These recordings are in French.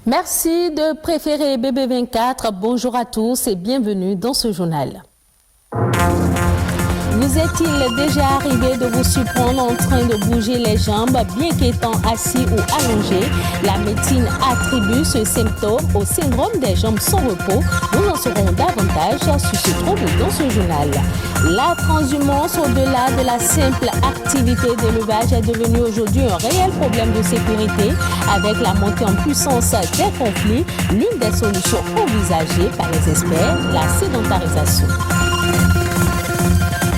Merci de préférer BB24. Bonjour à tous et bienvenue dans ce journal. Vous est-il déjà arrivé de vous surprendre en train de bouger les jambes, bien qu'étant assis ou allongé? La médecine attribue ce symptôme au syndrome des jambes sans repos. Nous en saurons davantage sur ce trouble dans ce journal. La transhumance au-delà de la simple activité d'élevage est devenue aujourd'hui un réel problème de sécurité. Avec la montée en puissance des conflits, l'une des solutions envisagées par les experts, la sédentarisation.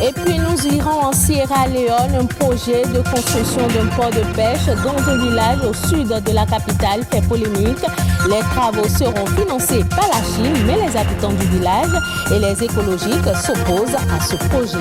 Et puis nous irons en Sierra Leone, un projet de construction d'un port de pêche dans un village au sud de la capitale fait polémique. Les travaux seront financés par la Chine, mais les habitants du village et les écologistes s'opposent à ce projet.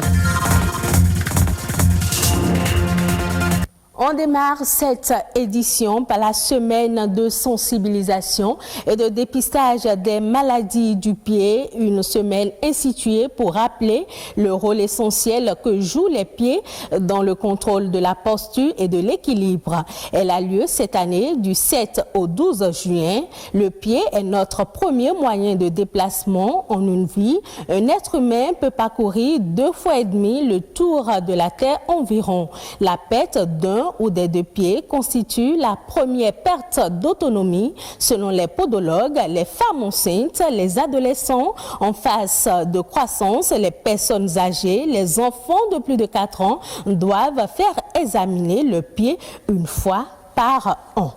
On démarre cette édition par la semaine de sensibilisation et de dépistage des maladies du pied, une semaine instituée pour rappeler le rôle essentiel que jouent les pieds dans le contrôle de la posture et de l'équilibre. Elle a lieu cette année du 7 au 12 juin. Le pied est notre premier moyen de déplacement en une vie. Un être humain peut parcourir 2,5 fois le tour de la Terre environ. La perte d'un ou des deux pieds constitue la première perte d'autonomie. Selon les podologues, les femmes enceintes, les adolescents en phase de croissance, les personnes âgées, les enfants de plus de 4 ans doivent faire examiner le pied une fois par an.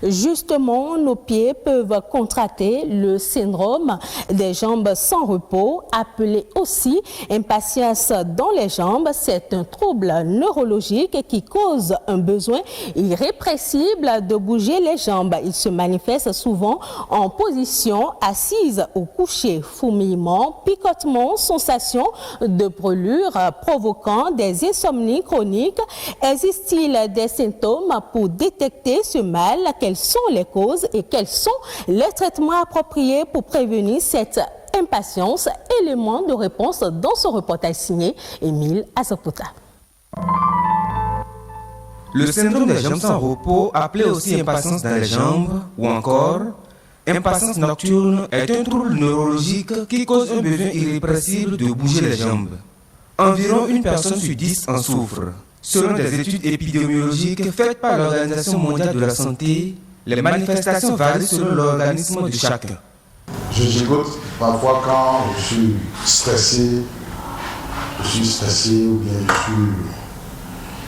Justement, nos pieds peuvent contracter le syndrome des jambes sans repos, appelé aussi impatience dans les jambes. C'est un trouble neurologique qui cause un besoin irrépressible de bouger les jambes. Il se manifeste souvent en position assise ou couchée, fourmillement, picotement, sensation de brûlure provoquant des insomnies chroniques. Existe-t-il des symptômes pour détecter ce mal? Quelles sont les causes et quels sont les traitements appropriés pour prévenir cette impatience? Élément de réponse dans ce reportage signé Émile Azaputa. Le syndrome des jambes sans repos, appelé aussi impatience dans les jambes ou encore impatience nocturne, est un trouble neurologique qui cause un besoin irrépressible de bouger les jambes. Environ une personne sur 10 en souffre. Selon des études épidémiologiques faites par l'Organisation mondiale de la santé, les manifestations varient selon l'organisme de chacun. Je gigote parfois quand je suis stressé ou bien je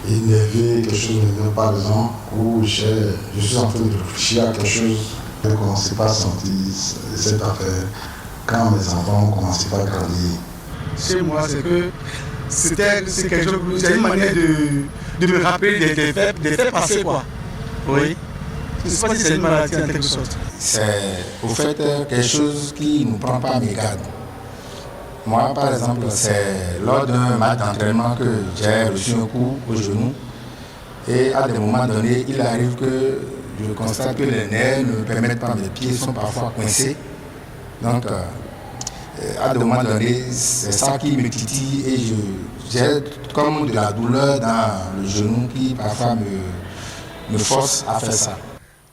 suis énervé, quelque chose m'énerve par exemple, ou je suis en train de réfléchir à quelque chose que je ne commençais pas à sentir cette affaire quand mes enfants ont commencé à grandir. Chez moi, c'est quelque chose, c'est une manière de me rappeler des faits passés, quoi. Oui. Je ne sais pas si c'est une maladie en quelque sorte. C'est au fait quelque chose qui ne nous prend pas à mégarde. Moi, par exemple, c'est lors d'un match d'entraînement que j'ai reçu un coup au genou. Et à des moments donnés, il arrive que je constate que les nerfs ne me permettent pas, mes pieds sont parfois coincés. Donc, à des moments donnés, c'est ça qui me titille et j'ai comme de la douleur dans le genou qui parfois me force à faire ça.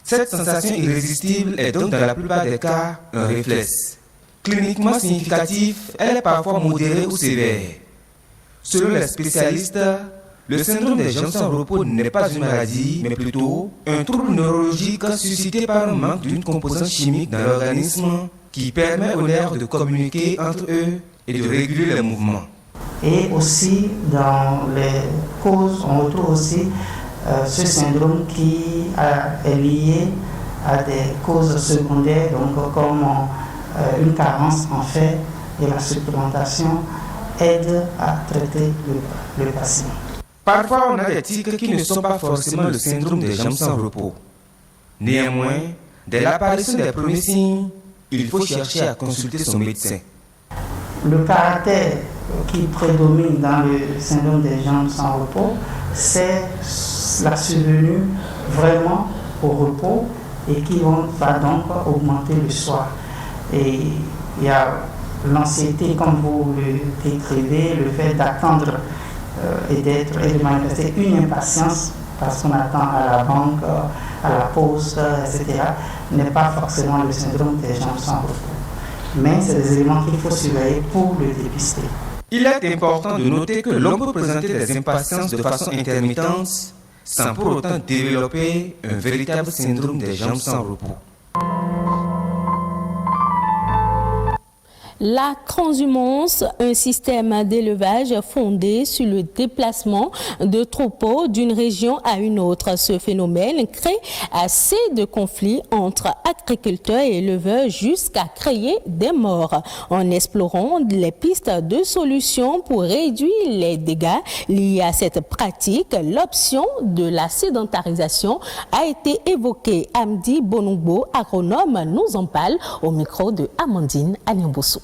Cette sensation irrésistible est donc dans la plupart des cas un réflexe. Cliniquement significatif, elle est parfois modérée ou sévère. Selon les spécialistes, le syndrome des jambes sans repos n'est pas une maladie, mais plutôt un trouble neurologique suscité par un manque d'une composante chimique dans l'organisme qui permet aux nerfs de communiquer entre eux et de réguler les mouvements. Et aussi, dans les causes, on retrouve aussi ce syndrome qui est lié à des causes secondaires, donc comme une carence en fer et la supplémentation aide à traiter le patient. Parfois, on a des tics qui ne sont pas forcément le syndrome des jambes sans repos. Néanmoins, dès l'apparition des premiers signes, il faut chercher à consulter son médecin. Le caractère qui prédomine dans le syndrome des jambes sans repos, c'est la survenue vraiment au repos et qui va donc augmenter le soir. Et il y a l'anxiété, comme vous le décrivez, le fait d'attendre et de manifester une impatience parce qu'on attend à la banque, à la poste, etc., n'est pas forcément le syndrome des jambes sans repos. Mais c'est des éléments qu'il faut surveiller pour le dépister. Il est important de noter que l'on peut présenter des impatiences de façon intermittente sans pour autant développer un véritable syndrome des jambes sans repos. La transhumance, un système d'élevage fondé sur le déplacement de troupeaux d'une région à une autre. Ce phénomène crée assez de conflits entre agriculteurs et éleveurs jusqu'à créer des morts. En explorant les pistes de solutions pour réduire les dégâts liés à cette pratique, l'option de la sédentarisation a été évoquée. Amdi Bonungbo, agronome, nous en parle au micro de Amandine Aliambosso.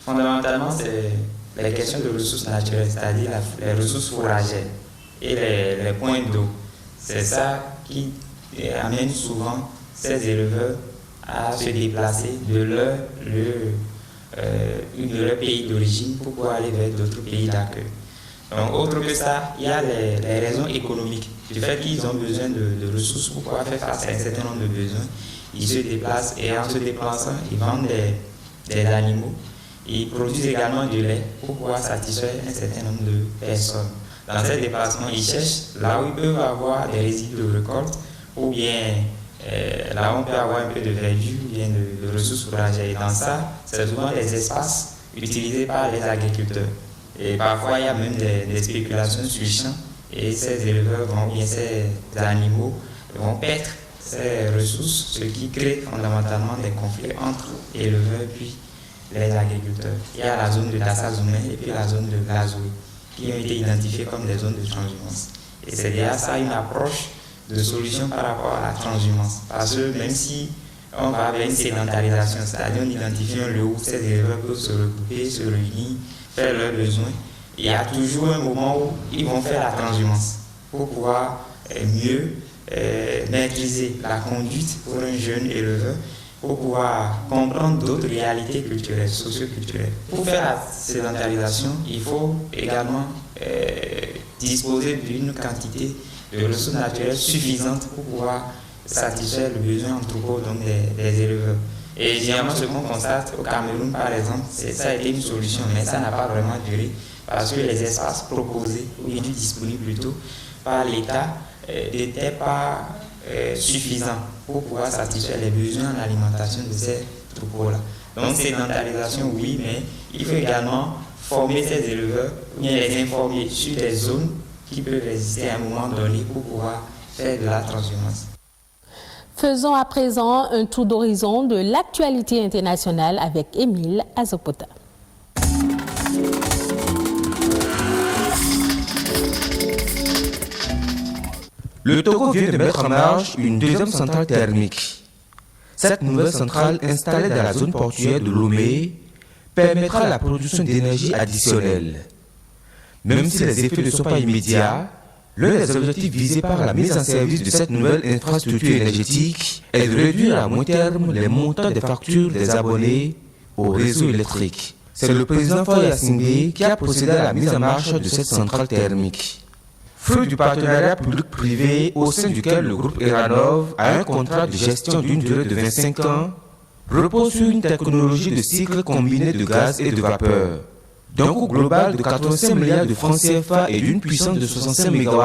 Fondamentalement, c'est les questions de ressources naturelles, c'est-à-dire les ressources fourragères et les points d'eau. C'est ça qui amène souvent ces éleveurs à se déplacer de leur pays d'origine pour pouvoir aller vers d'autres pays d'accueil. Donc, autre que ça, il y a les raisons économiques. Du fait qu'ils ont besoin de ressources pour pouvoir faire face à un certain nombre de besoins, ils se déplacent et en se déplaçant, ils vendent des animaux. Ils produisent également du lait pour pouvoir satisfaire un certain nombre de personnes. Dans ces déplacements, ils cherchent là où ils peuvent avoir des résidus de récolte ou bien là où on peut avoir un peu de verdure ou bien de ressources fourragères. Et dans ça, c'est souvent des espaces utilisés par les agriculteurs. Et parfois, il y a même des spéculations sur le champ et ces éleveurs ou bien ces animaux vont perdre ces ressources, ce qui crée fondamentalement des conflits entre éleveurs puis les agriculteurs. Il y a la zone de Dassazoumen et puis la zone de Glazoui qui ont été identifiées comme des zones de transhumance. Et c'est déjà ça une approche de solution par rapport à la transhumance. Parce que même si on va vers une sédentarisation, c'est-à-dire on identifie un lieu où ces éleveurs peuvent se regrouper, se réunir, faire leurs besoins, il y a toujours un moment où ils vont faire la transhumance pour pouvoir mieux maîtriser la conduite pour un jeune éleveur, pour pouvoir comprendre d'autres réalités culturelles, socio-culturelles. Pour faire la sédentarisation, il faut également disposer d'une quantité de ressources naturelles suffisante pour pouvoir satisfaire le besoin en troupeau donc des éleveurs. Et généralement, ce qu'on constate au Cameroun, par exemple, ça a été une solution, mais ça n'a pas vraiment duré parce que les espaces proposés ou disponibles plutôt par l'État n'étaient pas suffisant pour pouvoir satisfaire les besoins en alimentation de ces troupeaux-là. Donc, sédentarisation, oui, mais il faut également former ces éleveurs, ou bien les informer sur des zones qui peuvent exister à un moment donné pour pouvoir faire de la transhumance. Faisons à présent un tour d'horizon de l'actualité internationale avec Émile Azopota. Le Togo vient de mettre en marche une deuxième centrale thermique. Cette nouvelle centrale installée dans la zone portuaire de Lomé permettra la production d'énergie additionnelle. Même si les effets ne sont pas immédiats, l'un des objectifs visés par la mise en service de cette nouvelle infrastructure énergétique est de réduire à moyen terme les montants des factures des abonnés au réseau électrique. C'est le président Faye Assingbe qui a procédé à la mise en marche de cette centrale thermique. Fruit du partenariat public-privé au sein duquel le groupe Eranov a un contrat de gestion d'une durée de 25 ans, repose sur une technologie de cycle combiné de gaz et de vapeur. D'un coût global de 85 milliards de francs CFA et d'une puissance de 65 MW,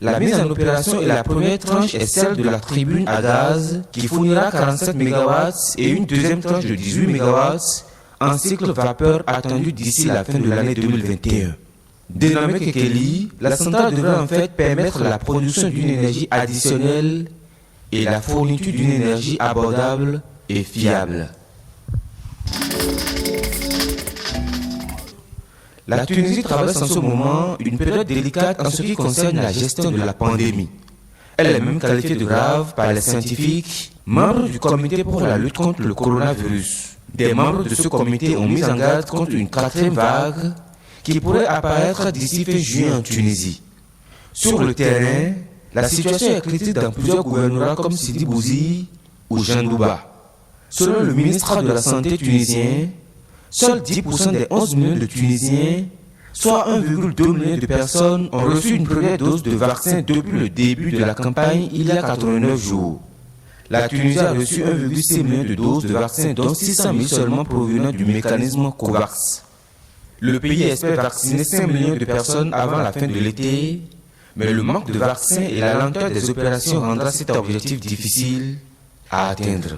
la mise en opération et la première tranche est celle de la tribune à gaz qui fournira 47 MW et une deuxième tranche de 18 MW en cycle vapeur attendu d'ici la fin de l'année 2021. Dénommée Kekeli, la centrale devrait en fait permettre la production d'une énergie additionnelle et la fourniture d'une énergie abordable et fiable. La Tunisie traverse en ce moment une période délicate en ce qui concerne la gestion de la pandémie. Elle est même qualifiée de grave par les scientifiques, membres du comité pour la lutte contre le coronavirus. Des membres de ce comité ont mis en garde contre une quatrième vague qui pourrait apparaître d'ici fin juin en Tunisie. Sur le terrain, la situation est critique dans plusieurs gouvernements comme Sidi Bouzi ou Jean Douba. Selon le ministre de la Santé tunisien, seuls 10% des 11 millions de Tunisiens soit 1,2 million de personnes ont reçu une première dose de vaccin depuis le début de la campagne il y a 89 jours. La Tunisie a reçu 1,6 million de doses de vaccins, dont 600 000 seulement provenant du mécanisme COVAX. Le pays espère vacciner 5 millions de personnes avant la fin de l'été, mais le manque de vaccins et la lenteur des opérations rendra cet objectif difficile à atteindre.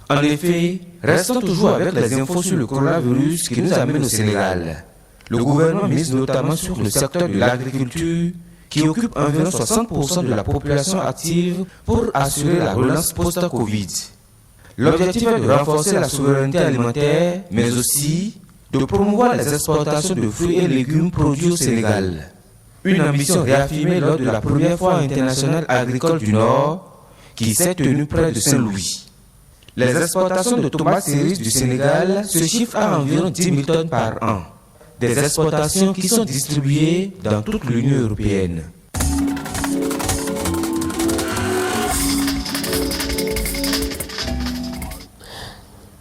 En effet, restons toujours avec les infos sur le coronavirus qui nous amène au Sénégal. Le gouvernement mise notamment sur le secteur de l'agriculture qui occupe environ 60% de la population active pour assurer la relance post-Covid. L'objectif est de renforcer la souveraineté alimentaire, mais aussi de promouvoir les exportations de fruits et légumes produits au Sénégal. Une ambition réaffirmée lors de la première foire internationale agricole du Nord qui s'est tenue près de Saint-Louis. Les exportations de tomates cerises du Sénégal se chiffrent à environ 10 000 tonnes par an. Des exportations qui sont distribuées dans toute l'Union européenne.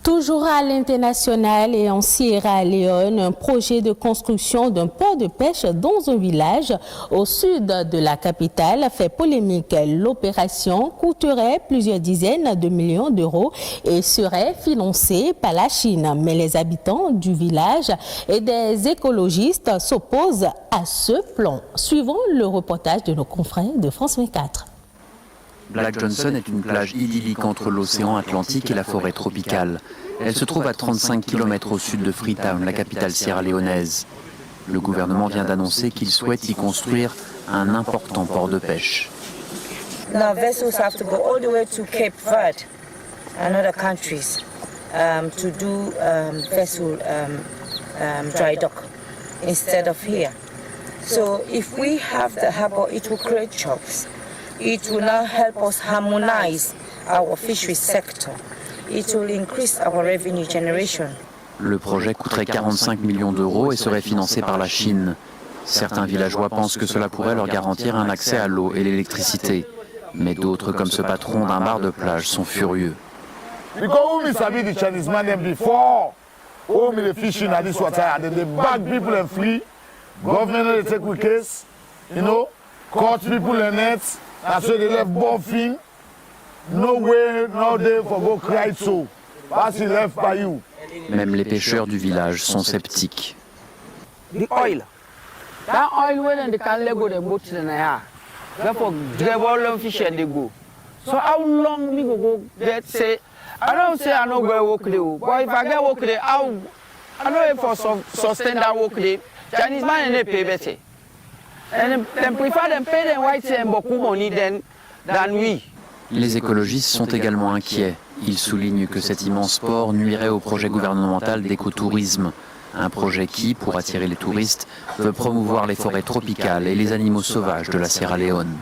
Toujours à l'international et en Sierra Leone, un projet de construction d'un port de pêche dans un village au sud de la capitale fait polémique. L'opération coûterait plusieurs dizaines de millions d'euros et serait financée par la Chine. Mais les habitants du village et des écologistes s'opposent à ce plan. Suivons le reportage de nos confrères de France 24. Black Johnson est une plage idyllique entre l'océan Atlantique et la forêt tropicale. Elle se trouve à 35 km au sud de Freetown, la capitale sierra-léonaise. Le gouvernement vient d'annoncer qu'il souhaite y construire un important port de pêche. Now vessels have to go all the way to Cape Verde and other countries to do vessel dry dock instead of here. So if we have the harbour, it will create jobs. It will now help us harmonize our fishery sector. It will increase our revenue generation. Le projet coûterait 45 millions d'euros et serait financé par la Chine. Certains villageois pensent que cela pourrait leur garantir un accès à l'eau et l'électricité. Mais d'autres, comme ce patron d'un bar de plage, sont furieux. Because we sabi the Chinese man them before, we the fishing at this water, and they bag people and free. Government they take with case, you know, caught people in nets. That's why they left buffing. No way, no day for go cry so. That's left by you. Même les pêcheurs du village sont sceptiques. The oil. That oil when they can let go the boats in the air. Therefore, grab all the fish and they go. So how long we go there? Say, I don't say I know go work there, but if I get work there, I know if for sustain that work there, Chinese man they pay better. And them prefer them pay them white and beaucoup money than we. Les écologistes sont également inquiets. Ils soulignent que cet immense port nuirait au projet gouvernemental d'écotourisme. Un projet qui, pour attirer les touristes, veut promouvoir les forêts tropicales et les animaux sauvages de la Sierra Leone.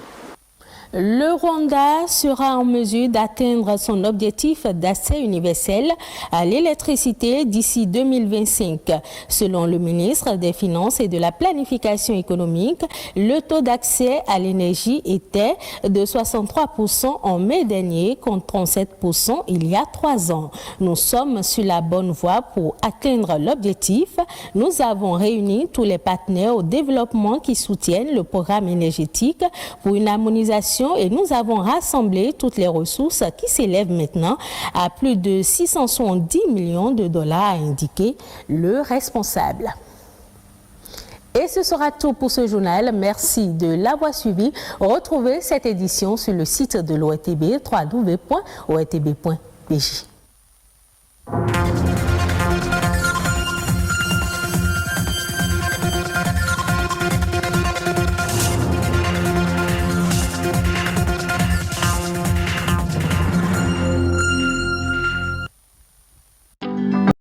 Le Rwanda sera en mesure d'atteindre son objectif d'accès universel à l'électricité d'ici 2025. Selon le ministre des Finances et de la Planification économique, le taux d'accès à l'énergie était de 63% en mai dernier contre 37% il y a 3 ans. Nous sommes sur la bonne voie pour atteindre l'objectif. Nous avons réuni tous les partenaires au développement qui soutiennent le programme énergétique pour une harmonisation et nous avons rassemblé toutes les ressources qui s'élèvent maintenant à plus de 670 millions de dollars, a indiqué le responsable. Et ce sera tout pour ce journal. Merci de l'avoir suivi. Retrouvez cette édition sur le site de l'ORTB, www.ortb.pj.